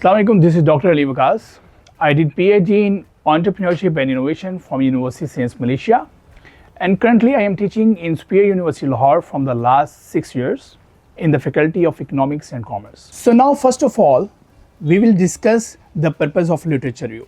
Assalamualaikum, this is Dr. Ali Waqas. I did PhD in Entrepreneurship and Innovation from University Sains Malaysia, and currently I am teaching in Spear University Lahore from the last 6 years in the Faculty of Economics and Commerce. So now first of all, we will discuss the purpose of literature review.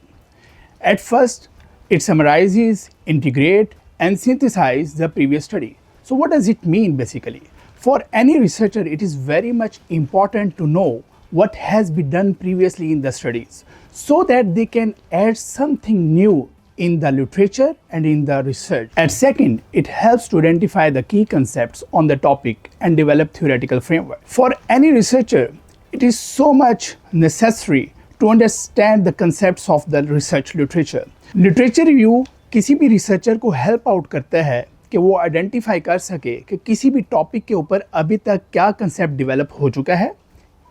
At first, it summarizes, integrate and synthesize the previous study. So what does it mean basically? For any researcher, it is very much important to know what has been done previously in the studies so that they can add something new in the literature and in the research. And second, it helps to identify the key concepts on the topic and develop theoretical framework. For any researcher, it is so much necessary to understand the concepts of the research literature. Literature review किसी भी researcher को help out करता है कि वो identify कर सके कि किसी भी टॉपिक के ऊपर अभी तक क्या कंसेप्ट डेवलप हो चुका है,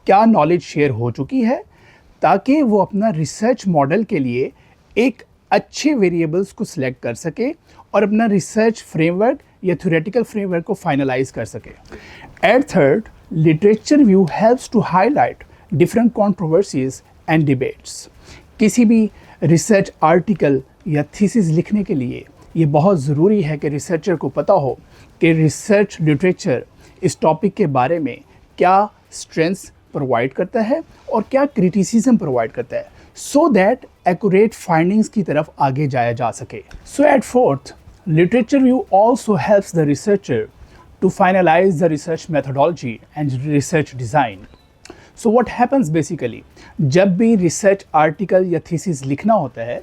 क्या नॉलेज शेयर हो चुकी है, ताकि वो अपना रिसर्च मॉडल के लिए एक अच्छे वेरिएबल्स को सिलेक्ट कर सके और अपना रिसर्च फ्रेमवर्क या थ्योरेटिकल फ्रेमवर्क को फाइनलाइज कर सके. At third, literature review helps to highlight different controversies and debates. किसी भी रिसर्च आर्टिकल या थीसिस लिखने के लिए ये बहुत ज़रूरी है कि रिसर्चर को पता हो कि रिसर्च लिटरेचर इस टॉपिक के बारे में क्या स्ट्रेंथ्स प्रोवाइड करता है और क्या क्रिटिसिज्म प्रोवाइड करता है, सो दैट एक्यूरेट फाइंडिंग्स की तरफ आगे जाया जा सके. So at fourth, literature review also helps the researcher to finalise the research methodology and research design. So what happens basically, जब भी रिसर्च आर्टिकल या थीसिस लिखना होता है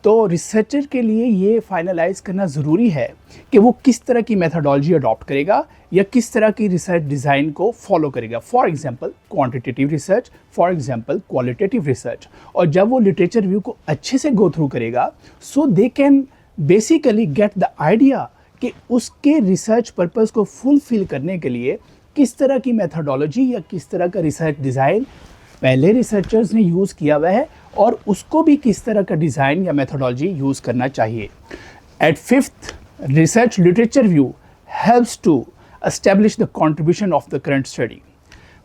तो रिसर्चर के लिए ये फाइनलाइज करना ज़रूरी है कि वो किस तरह की मेथोडोलॉजी अडॉप्ट करेगा या किस तरह की रिसर्च डिज़ाइन को फॉलो करेगा. For example quantitative research, for example qualitative research. और जब वो लिटरेचर रिव्यू को अच्छे से गो थ्रू करेगा, so they can basically get the idea कि उसके रिसर्च पर्पज़ को फुलफिल करने के लिए किस तरह की मेथोडोलॉजी या किस तरह का रिसर्च डिज़ाइन पहले रिसर्चर्स ने यूज़ किया हुआ है और उसको भी किस तरह का डिज़ाइन या मेथोडोलॉजी यूज़ करना चाहिए. At fifth, research literature review helps to establish the contribution of the current study.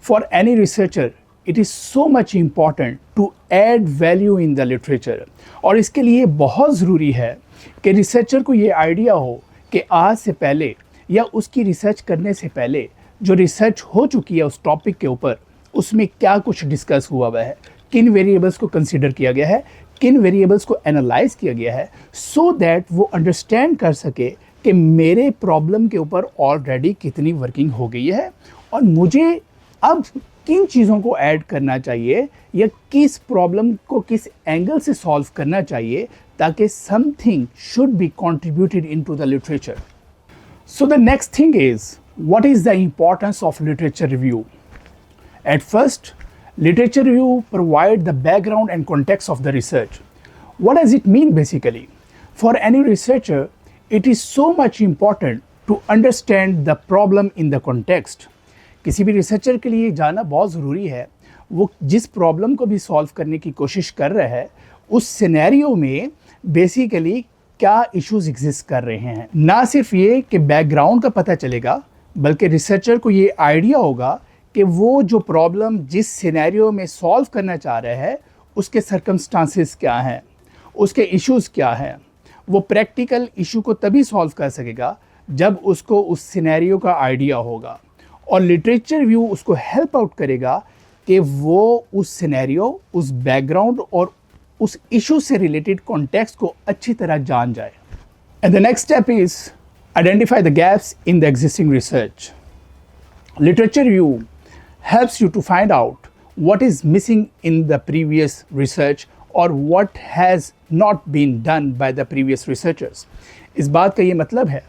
For any researcher it is so much important to add value in the literature. और इसके लिए बहुत ज़रूरी है कि रिसर्चर को ये आइडिया हो कि आज से पहले या उसकी रिसर्च करने से पहले जो रिसर्च हो चुकी है उस टॉपिक के ऊपर, उसमें क्या कुछ डिस्कस हुआ हुआ है, किन वेरिएबल्स को कंसीडर किया गया है, किन वेरिएबल्स को एनालाइज किया गया है, सो दैट वो अंडरस्टैंड कर सके कि मेरे प्रॉब्लम के ऊपर ऑलरेडी कितनी वर्किंग हो गई है और मुझे अब किन चीज़ों को ऐड करना चाहिए या किस प्रॉब्लम को किस एंगल से सॉल्व करना चाहिए ताकि something should be contributed into the literature. So the next thing is, what is the importance of literature review. At first, literature review provide the background and context of the research. What does it mean basically? For any researcher, it is so much important to understand the problem in the context. किसी भी researcher के लिए जानना बहुत ज़रूरी है वो जिस प्रॉब्लम को भी सॉल्व करने की कोशिश कर रहा है उस सिनेरियो में बेसिकली क्या इश्यूज एग्जिस्ट कर रहे हैं. ना सिर्फ ये कि बैकग्राउंड का पता चलेगा, बल्कि रिसर्चर को ये आइडिया होगा कि वो जो प्रॉब्लम जिस सिनेरियो में सॉल्व करना चाह रहा है उसके सर्कमस्टांसेस क्या हैं, उसके इश्यूज़ क्या हैं. वो प्रैक्टिकल इशू को तभी सॉल्व कर सकेगा जब उसको उस सिनेरियो का आइडिया होगा. और लिटरेचर रिव्यू उसको हेल्प आउट करेगा कि वो उस सिनेरियो, उस बैकग्राउंड और उस इशू से रिलेटेड कॉन्टेक्स्ट को अच्छी तरह जान जाए. And the next step is identify the gaps in the existing research. Literature review helps you to find out what is missing in the previous research or what has not been done by the previous researchers. इस बात का ये मतलब है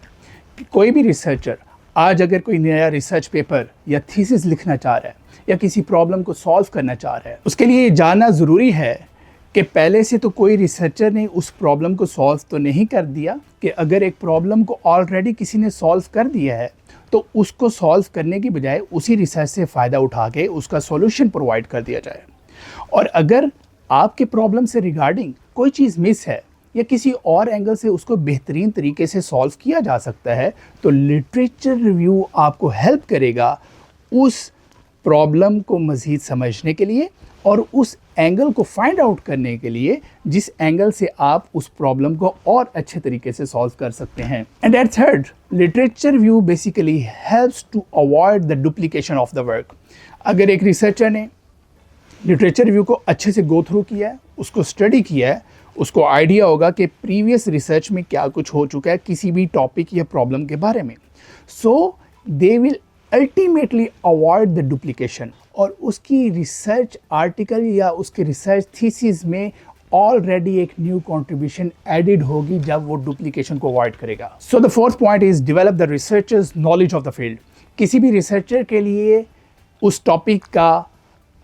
कि कोई भी researcher आज अगर कोई नया रिसर्च पेपर या थीसिस लिखना चाह रहा है या किसी प्रॉब्लम को सॉल्व करना चाह रहा है, उसके लिए ये जानना ज़रूरी है कि पहले से तो कोई रिसर्चर ने उस प्रॉब्लम को सॉल्व तो नहीं कर दिया, कि अगर एक प्रॉब्लम को ऑलरेडी किसी ने सॉल्व कर दिया है तो उसको सॉल्व करने की बजाय उसी रिसर्च से फ़ायदा उठा के उसका सॉल्यूशन प्रोवाइड कर दिया जाए. और अगर आपके प्रॉब्लम से रिगार्डिंग कोई चीज़ मिस है या किसी और एंगल से उसको बेहतरीन तरीके से सॉल्व किया जा सकता है, तो लिटरेचर रिव्यू आपको हेल्प करेगा उस प्रॉब्लम को मज़ीद समझने के लिए और उस एंगल को फाइंड आउट करने के लिए जिस एंगल से आप उस प्रॉब्लम को और अच्छे तरीके से सॉल्व कर सकते हैं। And at third, literature view basically helps to avoid the duplication of the work. अगर एक रिसर्चर ने लिटरेचर रिव्यू को अच्छे से गो थ्रू किया है, उसको स्टडी किया है, उसको आइडिया होगा कि प्रीवियस रिसर्च में क्या कुछ हो चुका है किसी भी टॉपिक या प्रॉब्लम के बारे में। So they will ultimately avoid the duplication, और उसकी रिसर्च आर्टिकल या उसके रिसर्च थीसिस में ऑलरेडी एक न्यू कंट्रीब्यूशन एडिड होगी जब वो डुप्लीकेशन को अवॉइड करेगा। So the fourth point is develop the researcher's knowledge of the field. किसी भी रिसर्चर के लिए उस टॉपिक का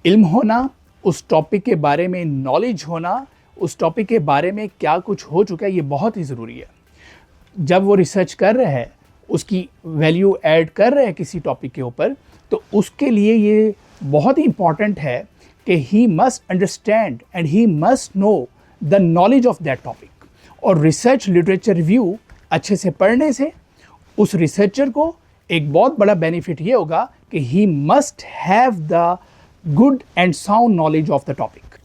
इल्म होना, उस टॉपिक के बारे में नॉलेज होना, उस टॉपिक के बारे में क्या कुछ हो चुका है, ये बहुत ही ज़रूरी है। जब वो रिसर्च कर रहे हैं, उसकी वैल्यू ऐड कर रहे हैं किसी टॉपिक के ऊपर, तो उसके लिए ये बहुत ही इंपॉर्टेंट है कि he must understand and he must know the knowledge of that topic. और रिसर्च लिटरेचर रिव्यू अच्छे से पढ़ने से उस रिसर्चर को एक बहुत बड़ा बेनिफिट ये होगा कि he must have the good and sound knowledge of the topic.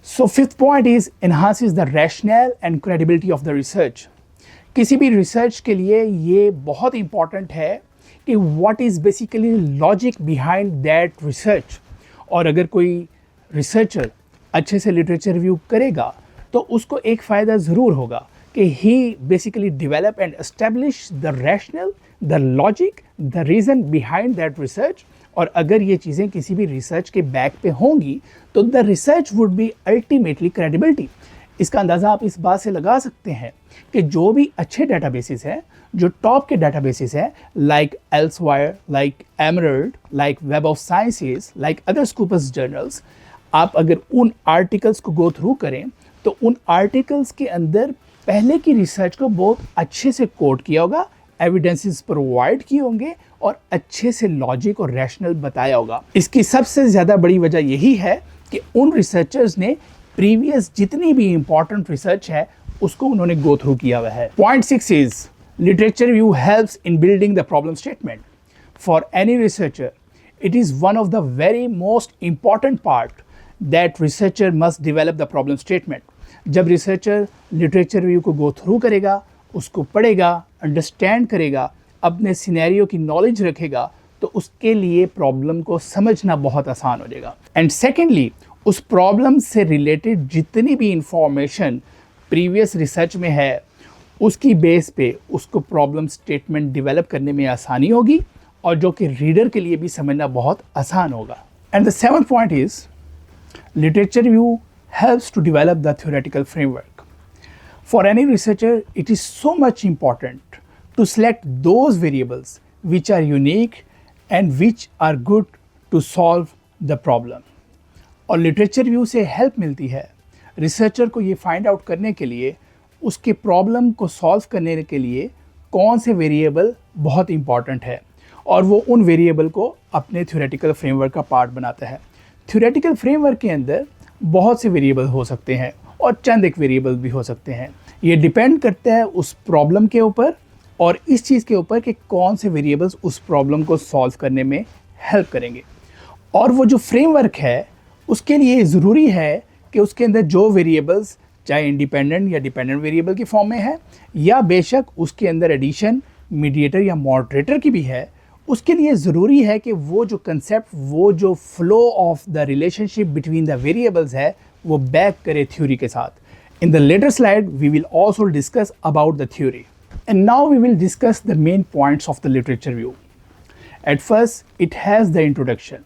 So fifth point is enhances the rational and credibility of the research. किसी भी रिसर्च के लिए ये बहुत इंपॉर्टेंट है कि what is basically logic behind that research. और अगर कोई रिसर्चर अच्छे से लिटरेचर रिव्यू करेगा तो उसको एक फ़ायदा ज़रूर होगा कि he basically develop and establish the rational, the logic, the reason behind that research. और अगर ये चीज़ें किसी भी रिसर्च के बैक पे होंगी तो the research would be ultimately credibility. इसका अंदाज़ा आप इस बात से लगा सकते हैं कि जो भी अच्छे डेटाबेसेस हैं, जो टॉप के डेटाबेसेस हैं, like Elsevier, like Emerald, like Web of Sciences, like other Scopus journals, आप अगर उन आर्टिकल्स को गो थ्रू करें तो उन आर्टिकल्स के अंदर पहले की रिसर्च को बहुत अच्छे से कोट किया होगा, एविडेंसेस प्रोवाइड किए होंगे और अच्छे से लॉजिक और रैशनल बताया होगा। इसकी सबसे ज़्यादा बड़ी वजह यही है कि उन रिसर्चर्स ने प्रीवियस जितनी भी इंपॉर्टेंट रिसर्च है उसको उन्होंने गो थ्रू किया हुआ है। Point 6 is literature review helps in building the problem statement. For any researcher it is one of the very most important part that researcher must develop the problem statement. जब researcher literature review को गो through करेगा, उसको पढ़ेगा, understand करेगा, अपने scenario की knowledge रखेगा, तो उसके लिए प्रॉब्लम को समझना बहुत आसान हो जाएगा। एंड सेकेंडली, उस प्रॉब्लम से रिलेटेड जितनी भी इंफॉर्मेशन प्रीवियस रिसर्च में है उसकी बेस पे उसको प्रॉब्लम स्टेटमेंट डेवलप करने में आसानी होगी और जो कि रीडर के लिए भी समझना बहुत आसान होगा। And the seventh point is literature review helps to develop the theoretical framework. For any researcher, it is so much important to select those variables which are unique and which are good to solve the problem. और literature review से help मिलती है researcher को ये find out करने के लिए उसके प्रॉब्लम को सॉल्व करने के लिए कौन से वेरिएबल बहुत इंपॉर्टेंट है और वो उन वेरिएबल को अपने थ्योरेटिकल फ्रेमवर्क का पार्ट बनाता है। थ्योरेटिकल फ्रेमवर्क के अंदर बहुत से वेरिएबल हो सकते हैं और चंद एक वेरिएबल भी हो सकते हैं। ये डिपेंड करता है उस प्रॉब्लम के ऊपर और इस चीज़ के ऊपर कि कौन से वेरिएबल्स उस प्रॉब्लम को सॉल्व करने में हेल्प करेंगे। और वो जो फ्रेमवर्क है उसके लिए ज़रूरी है कि उसके अंदर जो वेरिएबल्स चाहे इंडिपेंडेंट या डिपेंडेंट वेरिएबल की फॉर्म में है या बेशक उसके अंदर एडिशन, मीडिएटर या मॉडरेटर की भी है, उसके लिए ज़रूरी है कि वो जो कंसेप्ट, वो जो flow of the relationship between the variables है वो बैक करे थ्योरी के साथ। In the later slide we will also discuss about the theory and now we will discuss the main points of the literature review. At first it has the introduction.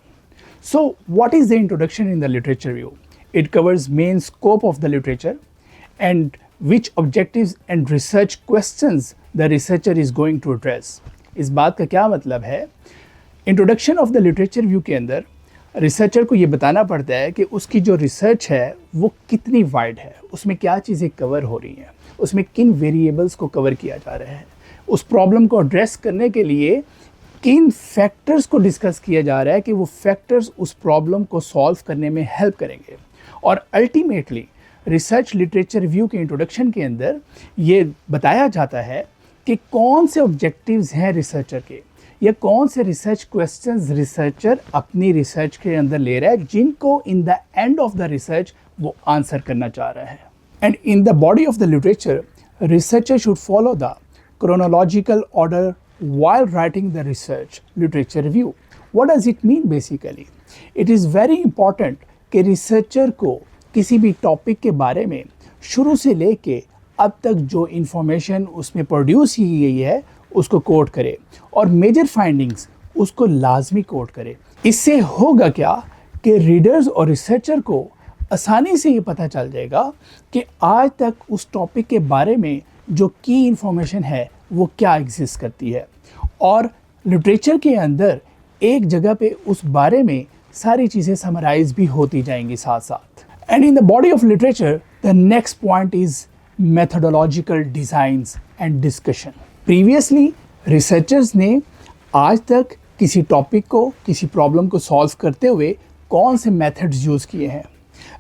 So what is the introduction in the literature review? It covers main scope of the literature and which objectives and research questions the researcher is going to address. इस बात का क्या मतलब है? Introduction of the literature review के अंदर researcher को ये बताना पड़ता है कि उसकी जो रिसर्च है वो कितनी वाइड है, उसमें क्या चीज़ें कवर हो रही हैं, उसमें किन वेरिएबल्स को कवर किया जा रहा है, उस प्रॉब्लम को एड्रेस करने के लिए किन फैक्टर्स को डिस्कस किया जा रहा है कि वो फैक्टर्स उस प्रॉब्लम को सॉल्व करने में हेल्प करेंगे। और अल्टीमेटली रिसर्च लिटरेचर रिव्यू के इंट्रोडक्शन के अंदर ये बताया जाता है कि कौन से ऑब्जेक्टिव्स हैं रिसर्चर के या कौन से रिसर्च क्वेश्चंस रिसर्चर अपनी रिसर्च के अंदर ले रहा है जिनको in the end of the research वो आंसर करना चाह रहा है. And in the body of the literature researcher should follow the chronological order while writing the research literature review. What does it mean basically? It is very important कि researcher को किसी भी topic के बारे में शुरू से लेके अब तक जो इन्फॉर्मेशन उसमें प्रोड्यूस की गई है उसको कोट करे और मेजर फाइंडिंग्स उसको लाजमी कोट करे. इससे होगा क्या कि रीडर्स और रिसर्चर को आसानी से ये पता चल जाएगा कि आज तक उस टॉपिक के बारे में जो की इन्फॉर्मेशन है वो क्या एग्जिस्ट करती है, और लिटरेचर के अंदर एक जगह पे उस बारे में सारी चीज़ें समराइज भी होती जाएंगी साथ साथ. And in the body of literature the next point is methodological designs and discussion. Previously researchers ने आज तक किसी टॉपिक को, किसी प्रॉब्लम को सॉल्व करते हुए कौन से मेथड्स यूज़ किए हैं.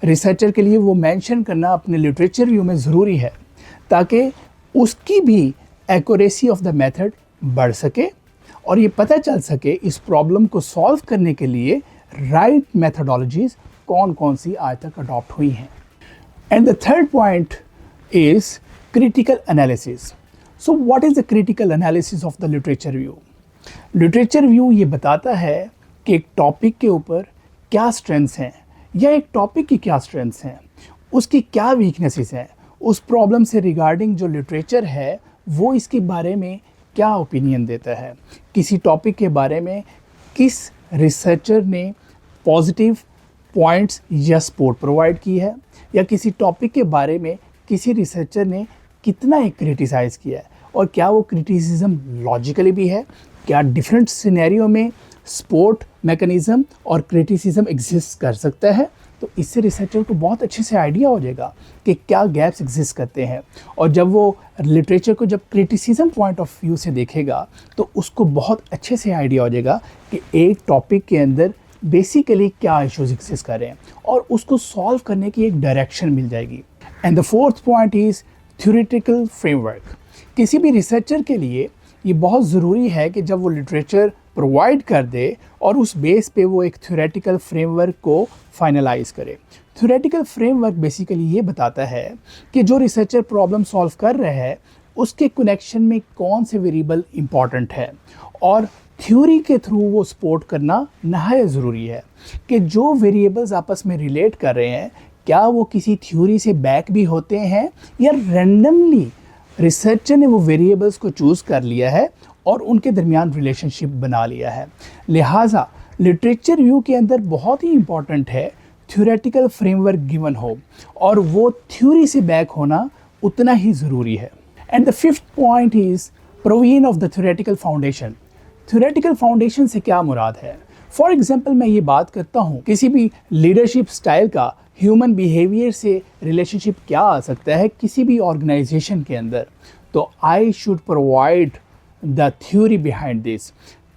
रिसर्चर के लिए वो मेंशन करना अपने लिटरेचर रिव्यू में ज़रूरी है ताकि उसकी भी एक्यूरेसी ऑफ द मेथड बढ़ सके और ये पता चल सके इस प्रॉब्लम को सॉल्व करने के लिए राइट मेथडोलॉजीज़ कौन कौन सी आज तक अडॉप्ट हुई हैं. And the third point is critical analysis. So what is the critical analysis of the literature review? Literature review ये बताता है कि एक टॉपिक के ऊपर क्या स्ट्रेंथ्स हैं या एक टॉपिक की क्या स्ट्रेंथ्स हैं, उसकी क्या वीकनेसेस हैं, उस प्रॉब्लम से रिगार्डिंग जो लिटरेचर है वो इसके बारे में क्या ओपिनियन देता है, किसी टॉपिक के बारे में किस रिसर्चर ने पॉजिटिव पॉइंट्स या सपोर्ट प्रोवाइड की है, या किसी टॉपिक के बारे में किसी रिसर्चर ने कितना एक क्रिटिसाइज़ किया है और क्या वो क्रिटिसिज्म लॉजिकली भी है, क्या डिफरेंट सिनेरियो में सपोर्ट मैकेनिज़्म और क्रिटिसिज्म एग्जिस्ट कर सकता है. तो इससे रिसर्चर को बहुत अच्छे से आइडिया हो जाएगा कि क्या गैप्स एग्जिस्ट करते हैं, और जब वो लिटरेचर को जब क्रिटिसिज्म पॉइंट ऑफ व्यू से देखेगा तो उसको बहुत अच्छे से आइडिया हो जाएगा कि एक टॉपिक के अंदर बेसिकली क्या इश्यूज एग्जिस्ट कर रहे हैं और उसको सॉल्व करने की एक डायरेक्शन मिल जाएगी. And the fourth point is theoretical framework. किसी भी रिसर्चर के लिए ये बहुत ज़रूरी है कि जब वो लिटरेचर प्रोवाइड कर दे और उस बेस पे वो एक थ्योरेटिकल फ्रेमवर्क को फाइनलाइज करे. थ्योरेटिकल फ्रेमवर्क बेसिकली ये बताता है कि जो रिसर्चर प्रॉब्लम सॉल्व कर रहा है उसके कनेक्शन में कौन से वेरिएबल इंपॉर्टेंट है, और थ्योरी के थ्रू वो सपोर्ट करना नहायत ज़रूरी है कि जो वेरिएबल्स आपस में रिलेट कर रहे हैं क्या वो किसी थ्योरी से बैक भी होते हैं या रैंडमली रिसर्चर ने वो वेरिएबल्स को चूज़ कर लिया है और उनके दरमियान रिलेशनशिप बना लिया है. लिहाजा लिटरेचर रिव्यू के अंदर बहुत ही इम्पॉर्टेंट है थ्योरेटिकल फ्रेमवर्क गिवन हो और वो थ्योरी से बैक होना उतना ही ज़रूरी है. And the fifth point is provision of the theoretical foundation. Theoretical foundation से क्या मुराद है? फॉर एग्जांपल मैं ये बात करता हूँ किसी भी लीडरशिप स्टाइल का ह्यूमन बिहेवियर से रिलेशनशिप क्या आ सकता है किसी भी ऑर्गेनाइजेशन के अंदर, तो I should provide the theory behind this.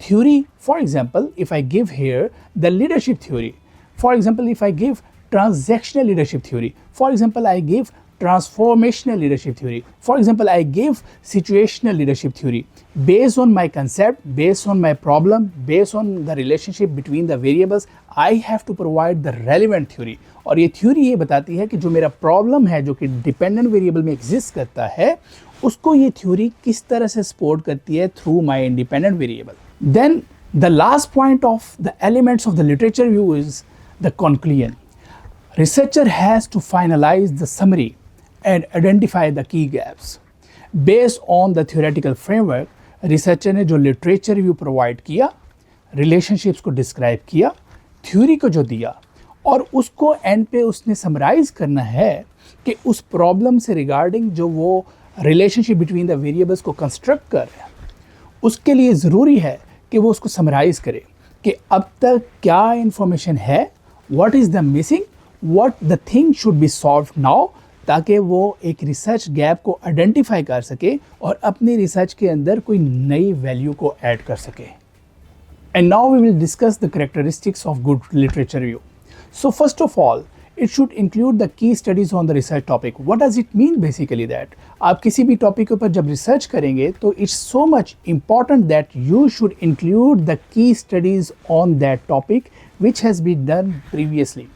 Theory, for example, if I give here the leadership theory, for example, if I give transactional leadership theory, for example, I give transformational leadership theory, for example, I give situational leadership theory, based on my concept, based on my problem, based on the relationship between the variables, I have to provide the relevant theory. और ये theory ये बताती है कि जो मेरा problem है जो कि डिपेंडेंट वेरिएबल में एग्जिस्ट करता है उसको ये थ्योरी किस तरह से सपोर्ट करती है through my independent variable. Then the last point of the elements of the literature review is the conclusion. Researcher has to finalise the summary and identify the key gaps. Based on the theoretical framework researcher ने जो literature review provide किया, relationships को describe किया, theory को जो दिया, और उसको एंड पे उसने समराइज करना है कि उस प्रॉब्लम से रिगार्डिंग जो वो रिलेशनशिप बिटवीन द वेरिएबल्स को कंस्ट्रक्ट कर रहे हैं उसके लिए ज़रूरी है कि वो उसको समराइज़ करे कि अब तक क्या इन्फॉर्मेशन है, what is the missing, what the thing should be solve now, ताकि वो एक रिसर्च गैप को आइडेंटिफाई कर सके और अपनी रिसर्च के अंदर कोई नई वैल्यू को ऐड कर सके. And now we will discuss the characteristics of good literature review. So first of all, It should include the key studies on the research topic. What does it mean basically that? आप किसी भी topic के ऊपर जब research करेंगे तो it's so much important that you should include the key studies on that topic which has been done previously.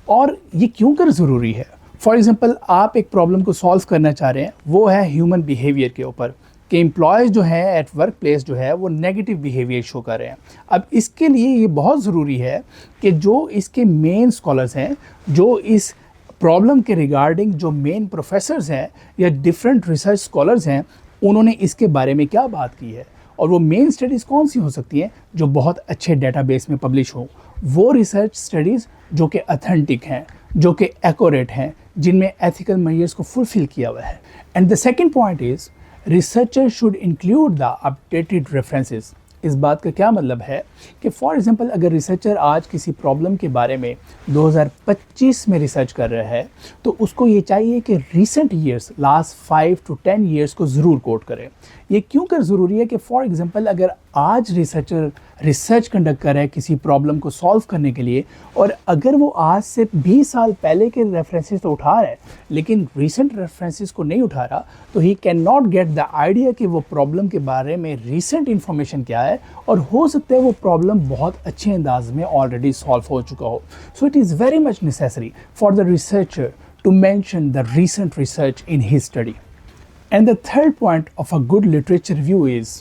और ये क्यों कर ज़रूरी है? फॉर एग्जांपल आप एक प्रॉब्लम को सॉल्व करना चाह रहे हैं, वो है ह्यूमन बिहेवियर के ऊपर, कि एम्प्लॉयज़ जो हैं एट वर्क प्लेस जो है वो नेगेटिव बिहेवियर शो कर रहे हैं. अब इसके लिए ये बहुत ज़रूरी है कि जो इसके मेन स्कॉलर्स हैं, जो इस प्रॉब्लम के रिगार्डिंग जो मेन प्रोफेसर्स हैं या डिफरेंट रिसर्च स्कॉलर्स हैं, उन्होंने इसके बारे में क्या बात की है. और वो मेन स्टडीज़ कौन सी हो सकती हैं जो बहुत अच्छे डेटाबेस में पब्लिश हों. वो रिसर्च स्टडीज़ जो कि ऑथेंटिक हैं, जो कि एक्यूरेट हैं, जिनमें एथिकल मेजर्स को फुलफिल किया हुआ है. And the second point is researcher should include the updated references. इस बात का क्या मतलब है कि फॉर एग्जांपल अगर रिसर्चर आज किसी प्रॉब्लम के बारे में 2025 में रिसर्च कर रहा है तो उसको ये चाहिए कि recent years, last 5 to 10 years को ज़रूर कोट करें. ये क्यों कर ज़रूरी है कि फॉर एग्जांपल अगर आज रिसर्चर रिसर्च कंडक्ट कर रहा है किसी प्रॉब्लम को सॉल्व करने के लिए, और अगर वो आज से 20 साल पहले के रेफरेंसेस तो उठा रहा है लेकिन रीसेंट रेफरेंसेस को नहीं उठा रहा, तो he can not gate the idea कि वो प्रॉब्लम के बारे में रीसेंट इन्फॉर्मेशन क्या है, और हो सकता है वो प्रॉब्लम बहुत अच्छे अंदाज में ऑलरेडी सॉल्व हो चुका हो. So it is very much necessary for the researcher to mention the recent research in his study. And the third point of a good literature review is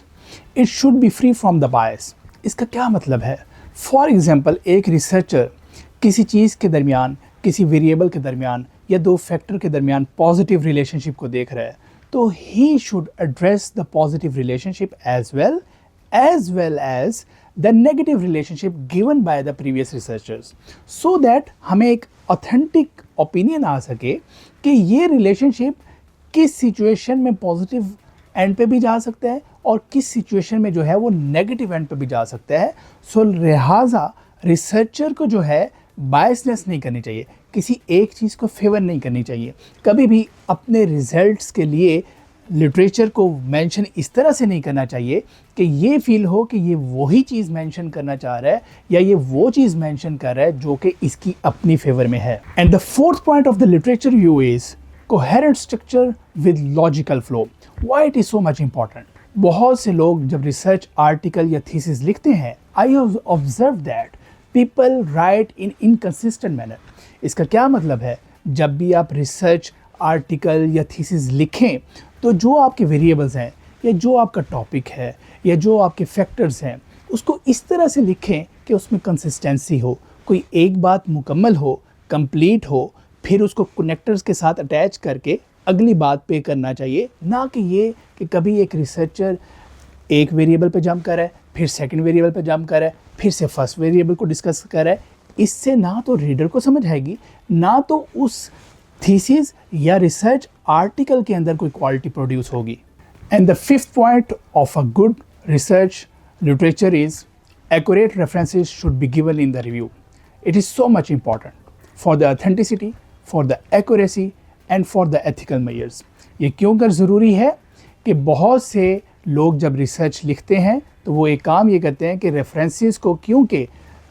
it should be free from the bias. इसका क्या मतलब है? For example, एक researcher किसी चीज़ के दरमियान, किसी variable के दरमियान या दो फैक्टर के दरमियान पॉजिटिव रिलेशनशिप को देख रहा है, तो he should address the positive relationship as well as the negative relationship given by the previous researchers, so that हमें एक ऑथेंटिक ओपिनियन आ सके कि ये रिलेशनशिप किस सिचुएशन में पॉजिटिव एंड पे भी जा सकता है और किस सिचुएशन में जो है वो नेगेटिव एंड पे भी जा सकता है. सो लिहाजा रिसर्चर को जो है बायसनेस नहीं करनी चाहिए, किसी एक चीज़ को फेवर नहीं करनी चाहिए. कभी भी अपने रिजल्ट्स के लिए लिटरेचर को मेंशन इस तरह से नहीं करना चाहिए कि ये फील हो कि ये वही चीज़ मेंशन करना चाह रहा है या ये वो चीज़ मेंशन कर रहा है जो कि इसकी अपनी फेवर में है. And the fourth point of the literature view is coherent structure with logical flow. Why it is so much important? बहुत से लोग जब रिसर्च आर्टिकल या थीसिस लिखते हैं, I have observe that people right in inconsistent manner. इसका क्या मतलब है? जब भी आप रिसर्च आर्टिकल या थीसिस लिखें तो जो आपके वेरिएबल्स हैं या जो आपका टॉपिक है या जो आपके फैक्टर्स हैं, उसको इस तरह से लिखें कि उसमें कंसिस्टेंसी हो, कोई एक बात मुकम्मल हो, कंप्लीट हो, फिर उसको कनेक्टर्स के साथ अटैच करके अगली बात पे करना चाहिए. ना कि ये कि कभी एक रिसर्चर एक वेरिएबल पे जंप कर रहा है, फिर सेकंड वेरिएबल पे जंप कर रहा है, फिर से फर्स्ट वेरिएबल को डिस्कस कर रहा है. इससे ना तो रीडर को समझ आएगी, ना तो उस थीसिस या रिसर्च आर्टिकल के अंदर कोई क्वालिटी प्रोड्यूस होगी. And the fifth point of a good research literature is accurate references should be given in the review. It is so much important for the authenticity, for the accuracy and for the ethical measures. ये क्यों कर ज़रूरी है कि बहुत से लोग जब रिसर्च लिखते हैं तो वो एक काम ये करते हैं कि रेफरेंसेस को क्योंकि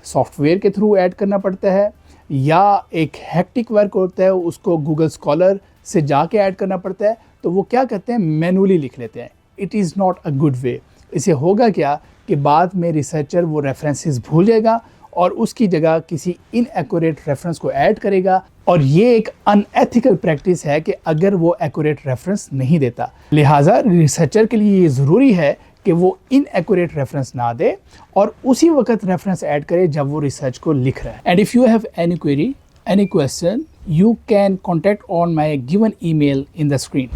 सॉफ्टवेयर के थ्रू ऐड करना पड़ता है या एक हेक्टिक वर्क होता है, उसको गूगल स्कॉलर से जाके ऐड करना पड़ता है, तो वो क्या करते हैं, मैनुअली लिख लेते हैं. It is not a good way. इसे होगा क्या कि बाद में रिसर्चर वो रेफरेंसेस भूल जाएगा और उसकी जगह किसी इनएक्यूरेट रेफरेंस को ऐड करेगा, और ये एक अनएथिकल प्रैक्टिस है कि अगर वो एक्यूरेट रेफरेंस नहीं देता. लिहाजा रिसर्चर के लिए ये ज़रूरी है कि वो इनएक्यूरेट रेफरेंस ना दे और उसी वक्त रेफरेंस ऐड करे जब वो रिसर्च को लिख रहा है. And if you have any query, any question, you can contact on my given email in the screen.